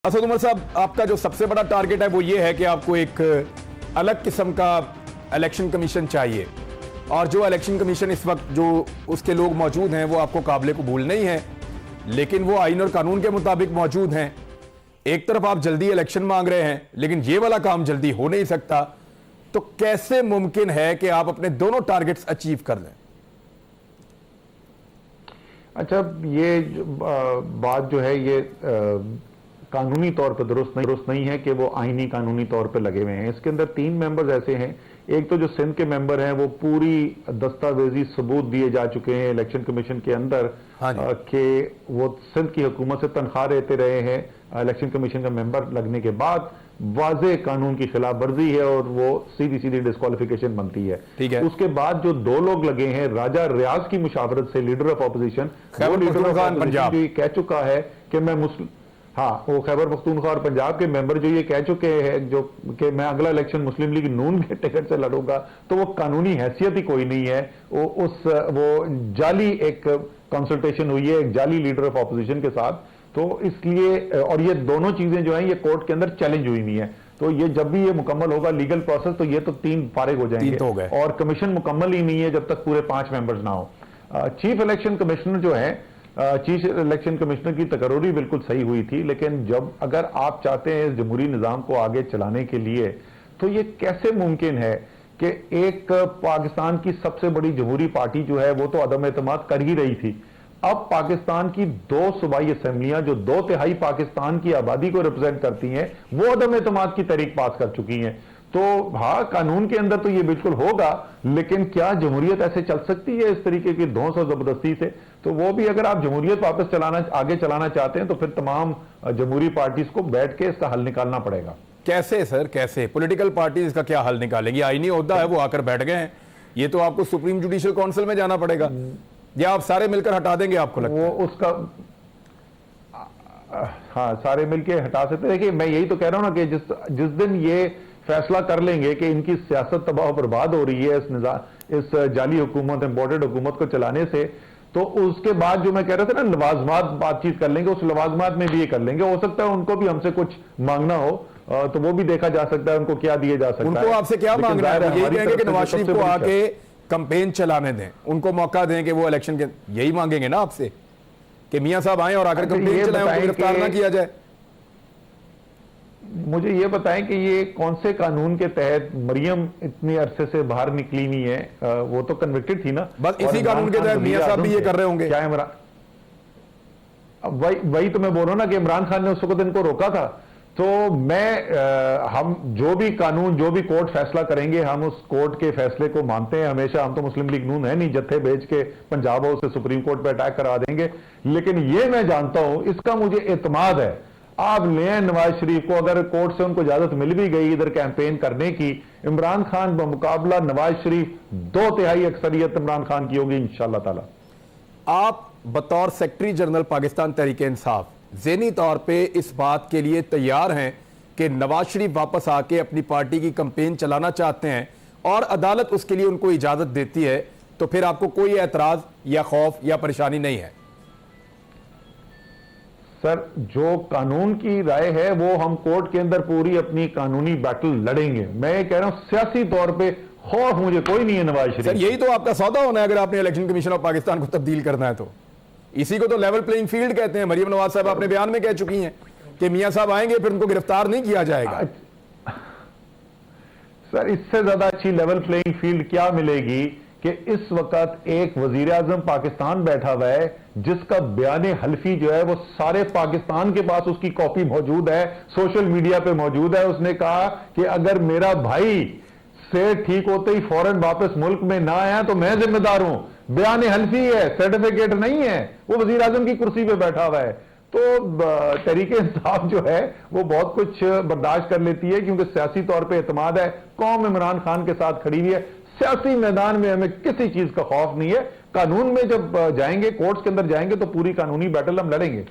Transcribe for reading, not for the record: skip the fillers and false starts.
असद उमर साहब, आपका जो सबसे बड़ा टारगेट है वो ये है कि आपको एक अलग किस्म का इलेक्शन कमीशन चाहिए, और जो इलेक्शन कमीशन इस वक्त जो उसके लोग मौजूद हैं वो आपको काबिल कबूल नहीं है, लेकिन वो आइन और कानून के मुताबिक मौजूद हैं। एक तरफ आप जल्दी इलेक्शन मांग रहे हैं, लेकिन ये वाला काम जल्दी हो नहीं सकता, तो कैसे मुमकिन है कि आप अपने दोनों टारगेट्स अचीव कर लें? अच्छा, ये बात जो है ये कानूनी तौर पर दुरुस्त नहीं है कि वो आईनी कानूनी तौर पर लगे हुए हैं। इसके अंदर 3 मेंबर्स ऐसे हैं। एक तो जो सिंध के मेंबर हैं वो पूरी दस्तावेजी सबूत दिए जा चुके हैं इलेक्शन कमीशन के अंदर कि वो सिंध की हुकूमत से तनख्वाह लेते रहे हैं। इलेक्शन कमीशन का मेंबर लगने के बाद वाज़े कानून की खिलाफ वर्जी है और वो सीधी सीधी डिस्क्वालिफिकेशन बनती है। ठीक है। उसके बाद जो 2 लोग लगे हैं, राजा रियाज की मुशावरत से लीडर ऑफ ऑपोजिशन, वो लीडर ऑफ ऑपोजिशन जो कह चुका है कि मैं मुस्लिम, हाँ, वो खैबर पख्तूनख्वा और पंजाब के मेंबर जो ये कह चुके हैं जो कि मैं अगला इलेक्शन मुस्लिम लीग नून के टिकट से लड़ूंगा, तो वो कानूनी हैसियत ही कोई नहीं है। वो जाली एक कंसल्टेशन हुई है एक जाली लीडर ऑफ ऑपोजिशन के साथ, तो इसलिए, और ये दोनों चीजें जो हैं ये कोर्ट के अंदर चैलेंज हुई हुई है। तो ये जब भी ये मुकम्मल होगा लीगल प्रोसेस, तो ये तो 3 फारिग हो जाएंगे, और कमीशन मुकम्मल ही नहीं है जब तक पूरे 5 मेंबर्स ना हो। चीफ इलेक्शन कमिश्नर जो है, चीफ इलेक्शन कमिश्नर की तकर्री बिल्कुल सही हुई थी, लेकिन जब अगर आप चाहते हैं इस जमहूरी निज़ाम को आगे चलाने के लिए, तो ये कैसे मुमकिन है कि एक पाकिस्तान की सबसे बड़ी जमहूरी पार्टी जो है वो तो अदम एतमाद कर ही रही थी, अब पाकिस्तान की 2 सूबाई असेंबलियां जो 2/3 पाकिस्तान की आबादी को रिप्रेजेंट करती हैं, वो अदम एतमाद की तहरीक पास कर चुकी हैं। तो हाँ, कानून के अंदर तो ये बिल्कुल होगा, लेकिन क्या जमहूरियत ऐसे चल सकती है इस तरीके की धौंस और जबरदस्ती से? तो वो भी, अगर आप जमहूरियत वापस आगे चलाना चाहते हैं, तो फिर तमाम जमहूरी पार्टीज को बैठ के इसका हल निकालना पड़ेगा। कैसे सर, कैसे पॉलिटिकल पार्टीज का क्या हल निकालेंगी? आईनी ओहदा है, वो आकर बैठ गए हैं, ये तो आपको सुप्रीम जुडिशियल काउंसिल में जाना पड़ेगा, या आप सारे मिलकर हटा देंगे? आपको लगता है वो उसका, हाँ, सारे मिलकर हटा सकते हैं। देखिए, मैं यही तो कह रहा हूं ना कि जिस दिन ये फैसला कर लेंगे कि इनकी सियासत तबाह बर्बाद हो रही है इस जाली हुकूमत, इंपोर्टेड हुकूमत को चलाने से, तो उसके बाद जो मैं कह रहा था ना, लवाजमात बातचीत कर लेंगे, उस लवाजमात में भी ये कर लेंगे। हो सकता है उनको भी हमसे कुछ मांगना हो, तो वो भी देखा जा सकता है उनको क्या दिया जा सकता है। उनको आपसे क्या मांगना है? यही कहेंगे कि नवाज शरीफ को आके कैंपेन चलाने दें, उनको मौका दें कि वो इलेक्शन के, यही मांगेंगे ना आपसे कि मियां साहब आए और आकर कैंपेन चलाएं, उनको गिरफ्तार ना किया जाए? मुझे ये बताएं कि ये कौन से कानून के तहत मरियम इतनी अरसे से बाहर निकली नहीं है? वो तो कन्विक्टेड थी ना, बस इसी कानून के तहत मियां साहब भी ये कर रहे होंगे क्या? इमरान, वही तो मैं बोल रहा हूं ना कि इमरान खान ने उस वक्त इनको रोका था। तो हम जो भी कानून, जो भी कोर्ट फैसला करेंगे, हम उस कोर्ट के फैसले को मानते हैं हमेशा। हम तो मुस्लिम लीग नून है नहीं, जत्थे भेज के पंजाब हाउस से सुप्रीम कोर्ट पे अटैक करा देंगे। लेकिन ये मैं जानता हूं, इसका मुझे एतमाद है, आप लें नवाज शरीफ को, अगर कोर्ट से उनको इजाजत मिल भी गई इधर कैंपेन करने की, इमरान खान बमुकाबला नवाज शरीफ 2/3 अक्सरियत इमरान खान की होगी इंशाअल्लाह ताला। आप बतौर सेक्रेटरी जनरल पाकिस्तान तहरीक इंसाफ ज़हनी तौर पे इस बात के लिए तैयार हैं कि नवाज शरीफ वापस आके अपनी पार्टी की कैंपेन चलाना चाहते हैं और अदालत उसके लिए उनको इजाजत देती है, तो फिर आपको कोई एतराज या खौफ या परेशानी नहीं है? सर, जो कानून की राय है वो हम कोर्ट के अंदर पूरी अपनी कानूनी बैटल लड़ेंगे। मैं ये कह रहा हूं, सियासी तौर पे खौफ मुझे कोई नहीं है नवाज शरीफ। सर, यही तो आपका सौदा होना है अगर आपने इलेक्शन कमीशन ऑफ पाकिस्तान को तब्दील करना है, तो इसी को तो लेवल प्लेइंग फील्ड कहते हैं। मरियम नवाज साहब अपने बयान में कह चुकी हैं कि मियां साहब आएंगे फिर उनको गिरफ्तार नहीं किया जाएगा। सर, इससे ज्यादा अच्छी लेवल प्लेइंग फील्ड क्या मिलेगी कि इस वक्त एक वजीर आजम पाकिस्तान बैठा हुआ है जिसका बयान हल्फी जो है वो सारे पाकिस्तान के पास उसकी कॉपी मौजूद है, सोशल मीडिया पे मौजूद है। उसने कहा कि अगर मेरा भाई से ठीक होते ही फौरन वापस मुल्क में ना आया तो मैं जिम्मेदार हूं। बयान हल्फी है, सर्टिफिकेट नहीं है, वो वजीर आजम की कुर्सी पे बैठा हुआ है। तो तहरीक इंसाफ जो है वो बहुत कुछ बर्दाश्त कर लेती है, क्योंकि सियासी तौर पर एतमाद है, कौम इमरान खान के साथ खड़ी हुई है। सियासी मैदान में हमें किसी चीज का खौफ नहीं है। कानून में जब जाएंगे, कोर्ट्स के अंदर जाएंगे, तो पूरी कानूनी बैटल हम लड़ेंगे।